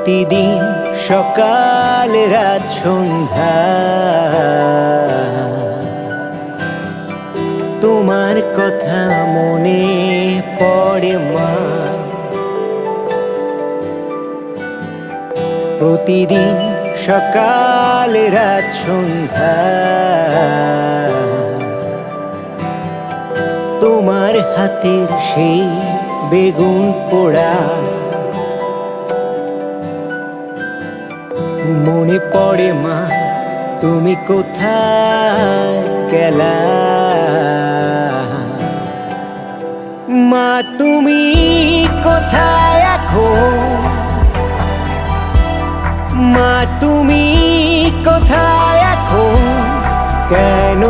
প্রতিদিন সকাল রাত সন্ধ্যা তোমার কথা মনে পড়ে মা। প্রতিদিন সকাল রাত সন্ধ্যা তোমার হাতের সেই বেগুন পোড়া মনে পড়ে মা। তুমি কোথায় গেলা মা? তুমি কোথায় এখন মা? তুমি কোথায় এখন? কেন